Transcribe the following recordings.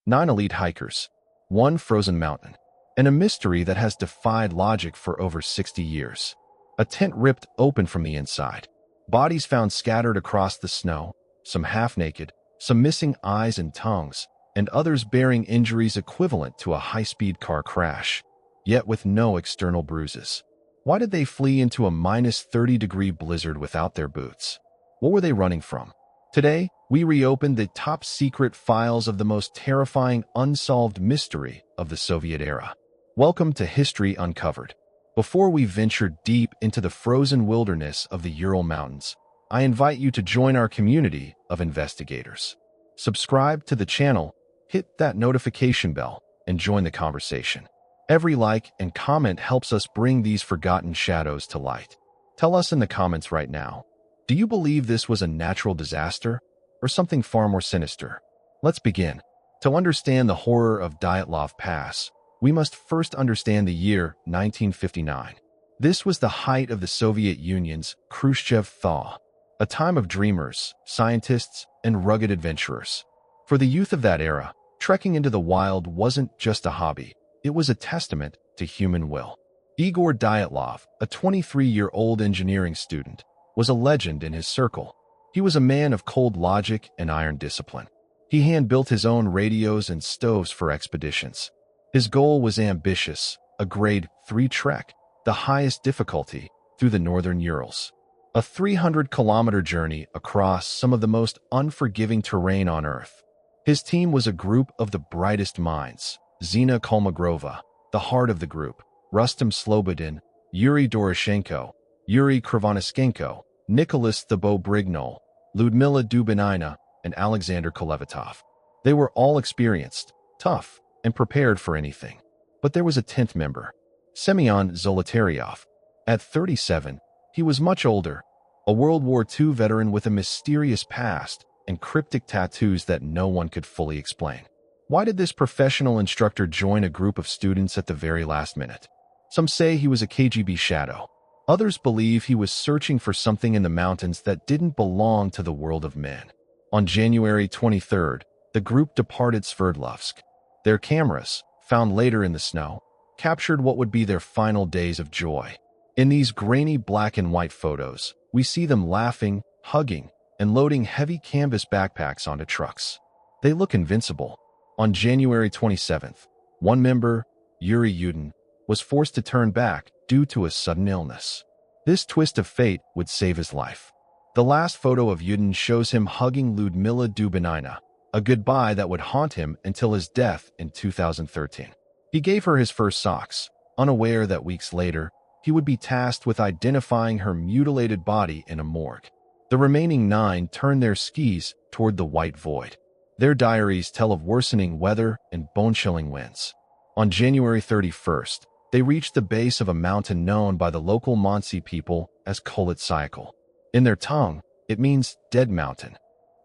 9 elite hikers, 1 frozen mountain, and a mystery that has defied logic for over 60 years. A tent ripped open from the inside. Bodies found scattered across the snow, some half-naked, some missing eyes and tongues, and others bearing injuries equivalent to a high-speed car crash, yet with no external bruises. Why did they flee into a -30-degree blizzard without their boots? What were they running from? Today, we reopen the top-secret files of the most terrifying unsolved mystery of the Soviet era. Welcome to History Uncovered. Before we venture deep into the frozen wilderness of the Ural Mountains, I invite you to join our community of investigators. Subscribe to the channel, hit that notification bell, and join the conversation. Every like and comment helps us bring these forgotten shadows to light. Tell us in the comments right now, do you believe this was a natural disaster or something far more sinister? Let's begin. To understand the horror of Dyatlov Pass, we must first understand the year 1959. This was the height of the Soviet Union's Khrushchev thaw, a time of dreamers, scientists, and rugged adventurers. For the youth of that era, trekking into the wild wasn't just a hobby, it was a testament to human will. Igor Dyatlov, a 23-year-old engineering student, was a legend in his circle. He was a man of cold logic and iron discipline. He hand-built his own radios and stoves for expeditions. His goal was ambitious, a grade 3 trek, the highest difficulty, through the northern Urals. A 300-kilometer journey across some of the most unforgiving terrain on Earth. His team was a group of the brightest minds: Zina Kolmogrova, the heart of the group, Rustem Slobodin, Yuri Doroshenko, Yuri Krivonischenko, Nicholas Thibault-Brignol, Ludmila Dubinina, and Alexander Kolevatov. They were all experienced, tough, and prepared for anything. But there was a 10th member, Semyon Zolotaryov. At 37, he was much older, a World War II veteran with a mysterious past and cryptic tattoos that no one could fully explain. Why did this professional instructor join a group of students at the very last minute? Some say he was a KGB shadow. Others believe he was searching for something in the mountains that didn't belong to the world of men. On January 23rd, the group departed Sverdlovsk. Their cameras, found later in the snow, captured what would be their final days of joy. In these grainy black and white photos, we see them laughing, hugging, and loading heavy canvas backpacks onto trucks. They look invincible. On January 27th, one member, Yuri Yudin, was forced to turn back due to a sudden illness. This twist of fate would save his life. The last photo of Yudin shows him hugging Ludmila Dubinina, a goodbye that would haunt him until his death in 2013. He gave her his first socks, unaware that weeks later, he would be tasked with identifying her mutilated body in a morgue. The remaining 9 turned their skis toward the white void. Their diaries tell of worsening weather and bone-chilling winds. On January 31st, they reached the base of a mountain known by the local Mansi people as Kholat Syakhl. In their tongue, it means dead mountain.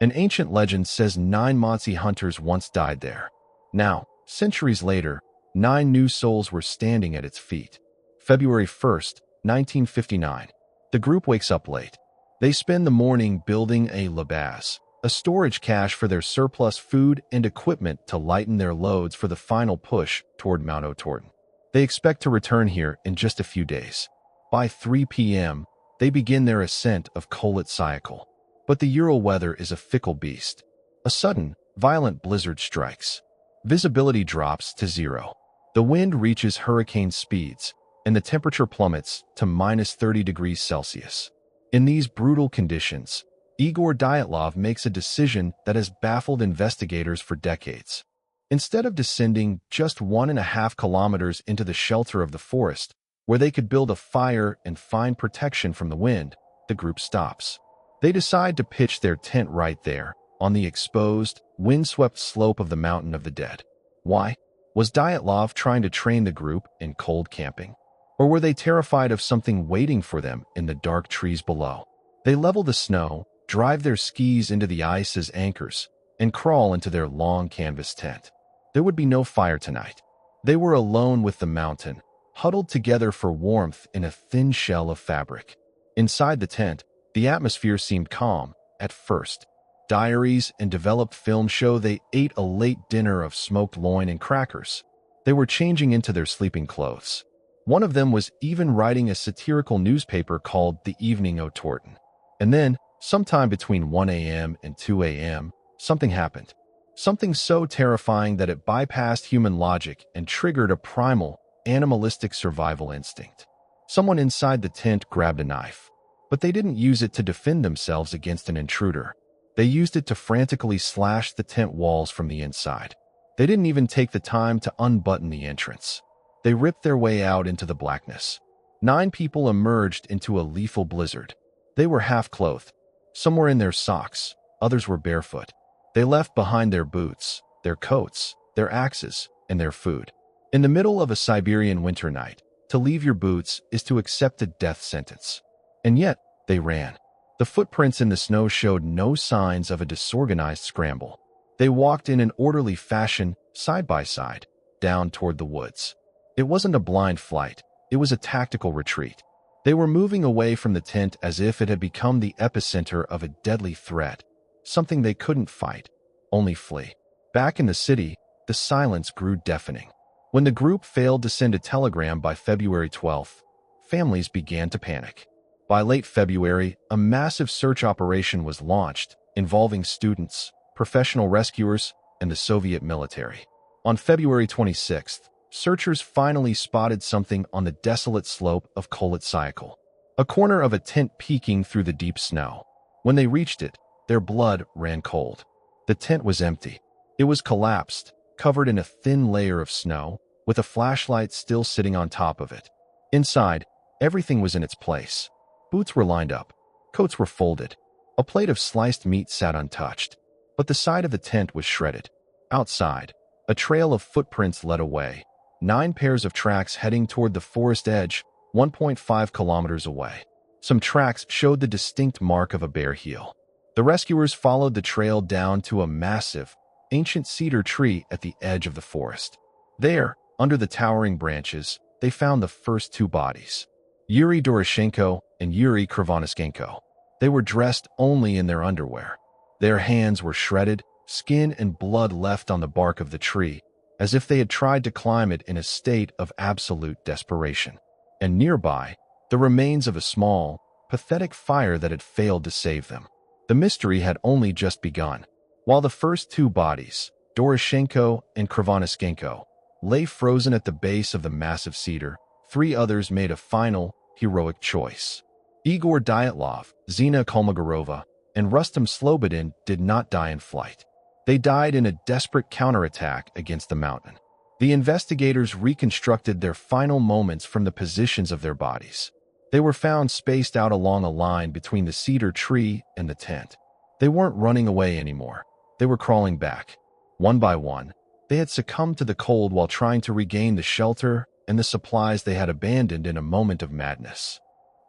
An ancient legend says 9 Mansi hunters once died there. Now, centuries later, 9 new souls were standing at its feet. February 1st, 1959. The group wakes up late. They spend the morning building a labaz, a storage cache for their surplus food and equipment to lighten their loads for the final push toward Mount Otorten. They expect to return here in just a few days. By 3 p.m., they begin their ascent of Kholat Syakhl. But the Ural weather is a fickle beast. A sudden, violent blizzard strikes. Visibility drops to 0. The wind reaches hurricane speeds, and the temperature plummets to -30 degrees Celsius. In these brutal conditions, Igor Dyatlov makes a decision that has baffled investigators for decades. Instead of descending just 1.5 kilometers into the shelter of the forest, where they could build a fire and find protection from the wind, the group stops. They decide to pitch their tent right there, on the exposed, windswept slope of the Mountain of the Dead. Why? Was Dyatlov trying to train the group in cold camping? Or were they terrified of something waiting for them in the dark trees below? They level the snow, drive their skis into the ice as anchors, and crawl into their long canvas tent. There would be no fire tonight. They were alone with the mountain, huddled together for warmth in a thin shell of fabric. Inside the tent, the atmosphere seemed calm, at first. Diaries and developed film show they ate a late dinner of smoked loin and crackers. They were changing into their sleeping clothes. One of them was even writing a satirical newspaper called The Evening O' Torton. And then, sometime between 1 a.m. and 2 a.m., something happened. Something so terrifying that it bypassed human logic and triggered a primal, animalistic survival instinct. Someone inside the tent grabbed a knife. But they didn't use it to defend themselves against an intruder. They used it to frantically slash the tent walls from the inside. They didn't even take the time to unbutton the entrance. They ripped their way out into the blackness. 9 people emerged into a lethal blizzard. They were half-clothed. Some were in their socks, others were barefoot. They left behind their boots, their coats, their axes, and their food. In the middle of a Siberian winter night, to leave your boots is to accept a death sentence. And yet, they ran. The footprints in the snow showed no signs of a disorganized scramble. They walked in an orderly fashion, side by side, down toward the woods. It wasn't a blind flight, it was a tactical retreat. They were moving away from the tent as if it had become the epicenter of a deadly threat, something they couldn't fight, only flee. Back in the city, the silence grew deafening. When the group failed to send a telegram by February 12th, families began to panic. By late February, a massive search operation was launched, involving students, professional rescuers, and the Soviet military. On February 26th, searchers finally spotted something on the desolate slope of Kholat Syakhl, a corner of a tent peeking through the deep snow. When they reached it, their blood ran cold. The tent was empty. It was collapsed, covered in a thin layer of snow, with a flashlight still sitting on top of it. Inside, everything was in its place. Boots were lined up. Coats were folded. A plate of sliced meat sat untouched. But the side of the tent was shredded. Outside, a trail of footprints led away. 9 pairs of tracks heading toward the forest edge, 1.5 kilometers away. Some tracks showed the distinct mark of a bare heel. The rescuers followed the trail down to a massive, ancient cedar tree at the edge of the forest. There, under the towering branches, they found the first 2 bodies, Yuri Doroshenko and Yuri Krivonischenko. They were dressed only in their underwear. Their hands were shredded, skin and blood left on the bark of the tree, as if they had tried to climb it in a state of absolute desperation. And nearby, the remains of a small, pathetic fire that had failed to save them. The mystery had only just begun. While the first 2 bodies, Doroshenko and Krivonischenko, lay frozen at the base of the massive cedar, 3 others made a final, heroic choice. Igor Dyatlov, Zina Kolmogorova, and Rustam Slobodin did not die in flight. They died in a desperate counterattack against the mountain. The investigators reconstructed their final moments from the positions of their bodies. They were found spaced out along a line between the cedar tree and the tent. They weren't running away anymore. They were crawling back. One by one, they had succumbed to the cold while trying to regain the shelter and the supplies they had abandoned in a moment of madness.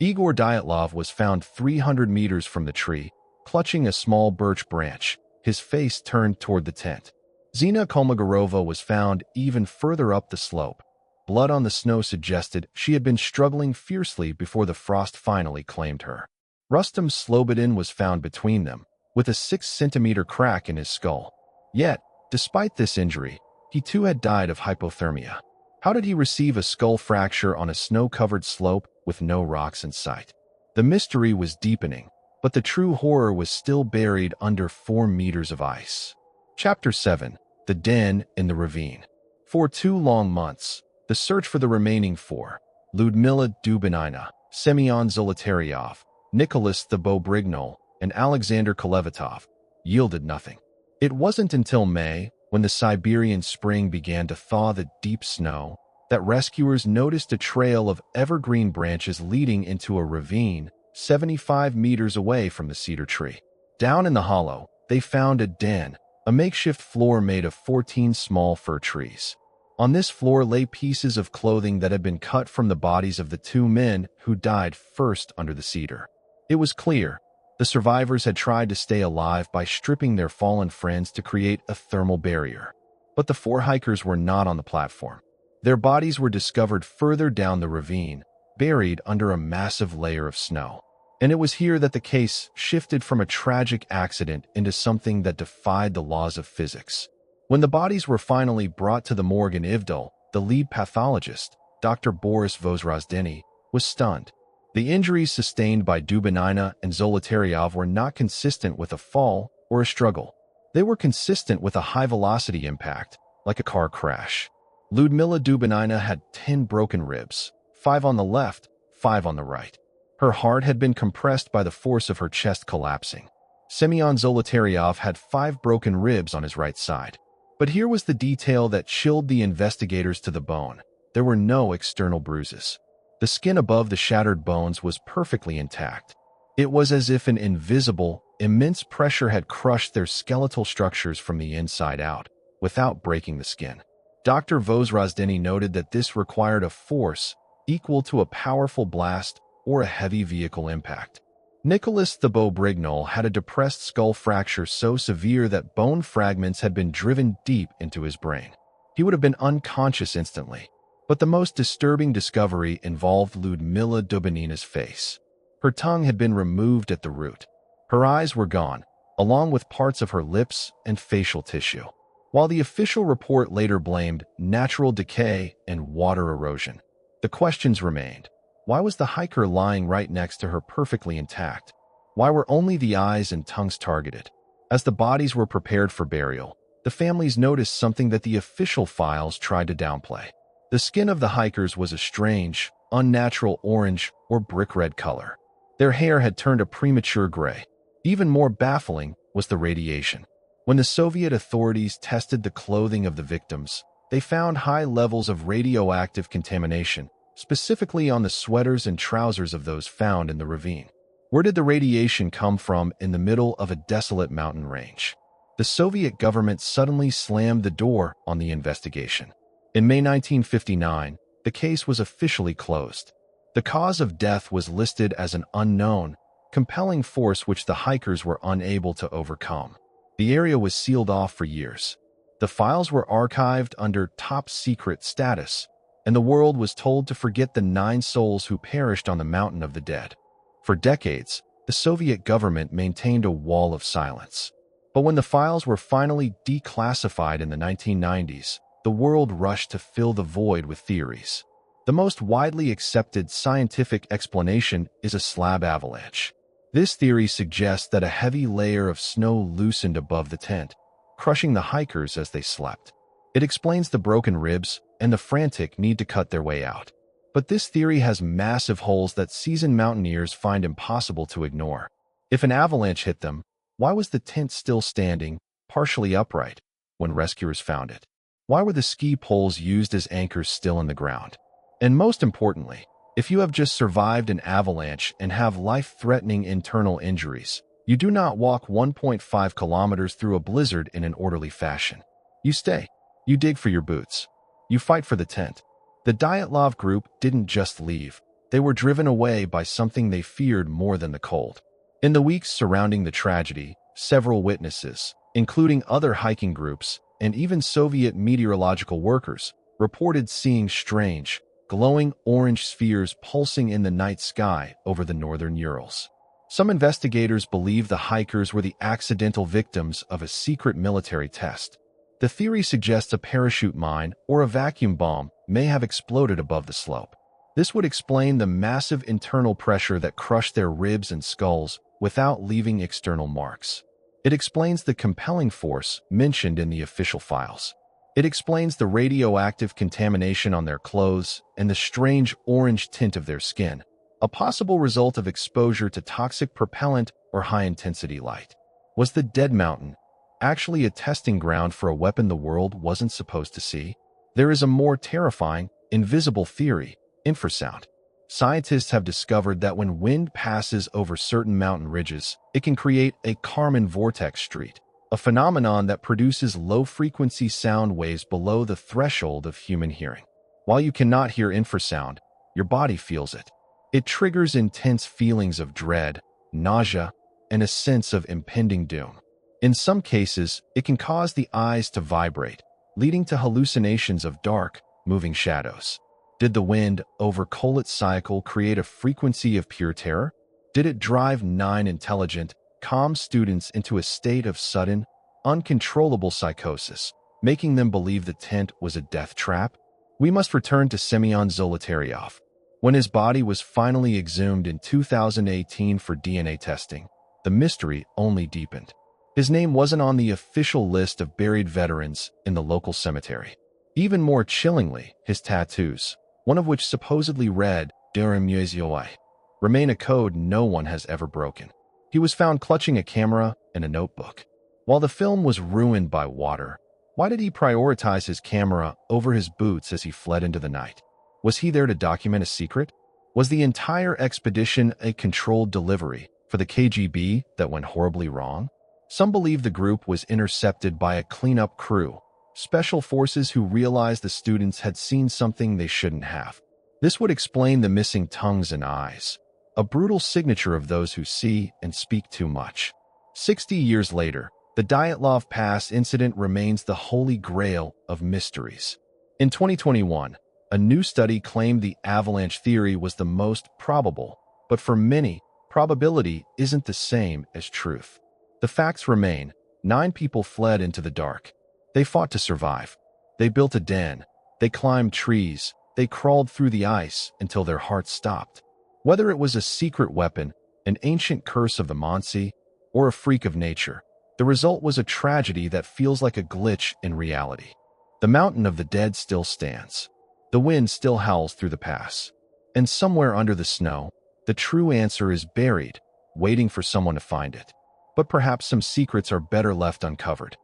Igor Dyatlov was found 300 meters from the tree, clutching a small birch branch, his face turned toward the tent. Zina Kolmogorova was found even further up the slope. Blood on the snow suggested she had been struggling fiercely before the frost finally claimed her. Rustam Slobodin was found between them, with a 6-centimeter crack in his skull. Yet, despite this injury, he too had died of hypothermia. How did he receive a skull fracture on a snow-covered slope with no rocks in sight? The mystery was deepening, but the true horror was still buried under 4 meters of ice. Chapter 7. The Den in the Ravine. For 2 long months, the search for the remaining 4, Ludmila Dubinina, Semyon Zolotaryov, Nicholas Thibault-Brignol, and Alexander Kolevatov, yielded nothing. It wasn't until May, when the Siberian spring began to thaw the deep snow, that rescuers noticed a trail of evergreen branches leading into a ravine 75 meters away from the cedar tree. Down in the hollow, they found a den, a makeshift floor made of 14 small fir trees. On this floor lay pieces of clothing that had been cut from the bodies of the 2 men who died first under the cedar. It was clear the survivors had tried to stay alive by stripping their fallen friends to create a thermal barrier. But the 4 hikers were not on the platform. Their bodies were discovered further down the ravine, buried under a massive layer of snow. And it was here that the case shifted from a tragic accident into something that defied the laws of physics. When the bodies were finally brought to the morgue in Ivdel, the lead pathologist, Dr. Boris Vozrozdeny, was stunned. The injuries sustained by Dubinina and Zolotaryov were not consistent with a fall or a struggle. They were consistent with a high-velocity impact, like a car crash. Lyudmila Dubinina had 10 broken ribs, 5 on the left, 5 on the right. Her heart had been compressed by the force of her chest collapsing. Semyon Zolotaryov had 5 broken ribs on his right side. But here was the detail that chilled the investigators to the bone. There were no external bruises. The skin above the shattered bones was perfectly intact. It was as if an invisible, immense pressure had crushed their skeletal structures from the inside out, without breaking the skin. Dr. Vozrozdeny noted that this required a force equal to a powerful blast or a heavy vehicle impact. Nicholas Thibault-Brignol had a depressed skull fracture so severe that bone fragments had been driven deep into his brain. He would have been unconscious instantly. But the most disturbing discovery involved Lyudmila Dubinina's face. Her tongue had been removed at the root. Her eyes were gone, along with parts of her lips and facial tissue. While the official report later blamed natural decay and water erosion, the questions remained. Why was the hiker lying right next to her perfectly intact? Why were only the eyes and tongues targeted? As the bodies were prepared for burial, the families noticed something that the official files tried to downplay. The skin of the hikers was a strange, unnatural orange or brick-red color. Their hair had turned a premature gray. Even more baffling was the radiation. When the Soviet authorities tested the clothing of the victims, they found high levels of radioactive contamination, specifically on the sweaters and trousers of those found in the ravine. Where did the radiation come from in the middle of a desolate mountain range? The Soviet government suddenly slammed the door on the investigation. In May 1959, the case was officially closed. The cause of death was listed as an unknown, compelling force which the hikers were unable to overcome. The area was sealed off for years. The files were archived under top-secret status, and the world was told to forget the 9 souls who perished on the mountain of the dead. For decades, the Soviet government maintained a wall of silence. But when the files were finally declassified in the 1990s, the world rushed to fill the void with theories. The most widely accepted scientific explanation is a slab avalanche. This theory suggests that a heavy layer of snow loosened above the tent, crushing the hikers as they slept. It explains the broken ribs and the frantic need to cut their way out. But this theory has massive holes that seasoned mountaineers find impossible to ignore. If an avalanche hit them, why was the tent still standing, partially upright, when rescuers found it? Why were the ski poles used as anchors still in the ground? And most importantly, if you have just survived an avalanche and have life-threatening internal injuries, you do not walk 1.5 kilometers through a blizzard in an orderly fashion. You stay. You dig for your boots. You fight for the tent. The Dyatlov group didn't just leave. They were driven away by something they feared more than the cold. In the weeks surrounding the tragedy, several witnesses, including other hiking groups and even Soviet meteorological workers, reported seeing strange, glowing orange spheres pulsing in the night sky over the northern Urals. Some investigators believe the hikers were the accidental victims of a secret military test. The theory suggests a parachute mine or a vacuum bomb may have exploded above the slope. This would explain the massive internal pressure that crushed their ribs and skulls without leaving external marks. It explains the compelling force mentioned in the official files. It explains the radioactive contamination on their clothes and the strange orange tint of their skin, a possible result of exposure to toxic propellant or high-intensity light. Was the dead mountain actually a testing ground for a weapon the world wasn't supposed to see? There is a more terrifying, invisible theory, infrasound. Scientists have discovered that when wind passes over certain mountain ridges, it can create a Kármán vortex street, a phenomenon that produces low-frequency sound waves below the threshold of human hearing. While you cannot hear infrasound, your body feels it. It triggers intense feelings of dread, nausea, and a sense of impending doom. In some cases, it can cause the eyes to vibrate, leading to hallucinations of dark, moving shadows. Did the wind over Kholat Syakhl create a frequency of pure terror? Did it drive 9 intelligent, calm students into a state of sudden, uncontrollable psychosis, making them believe the tent was a death trap? We must return to Semyon Zolotaryov. When his body was finally exhumed in 2018 for DNA testing, the mystery only deepened. His name wasn't on the official list of buried veterans in the local cemetery. Even more chillingly, his tattoos, one of which supposedly read, Durum Muzioi, remain a code no one has ever broken. He was found clutching a camera and a notebook. While the film was ruined by water, why did he prioritize his camera over his boots as he fled into the night? Was he there to document a secret? Was the entire expedition a controlled delivery for the KGB that went horribly wrong? Some believe the group was intercepted by a cleanup crew, special forces who realized the students had seen something they shouldn't have. This would explain the missing tongues and eyes, a brutal signature of those who see and speak too much. 60 years later, the Dyatlov Pass incident remains the holy grail of mysteries. In 2021, a new study claimed the avalanche theory was the most probable, but for many, probability isn't the same as truth. The facts remain: 9 people fled into the dark. They fought to survive. They built a den. They climbed trees. They crawled through the ice until their hearts stopped. Whether it was a secret weapon, an ancient curse of the Mansi, or a freak of nature, the result was a tragedy that feels like a glitch in reality. The mountain of the dead still stands. The wind still howls through the pass. And somewhere under the snow, the true answer is buried, waiting for someone to find it. But perhaps some secrets are better left uncovered.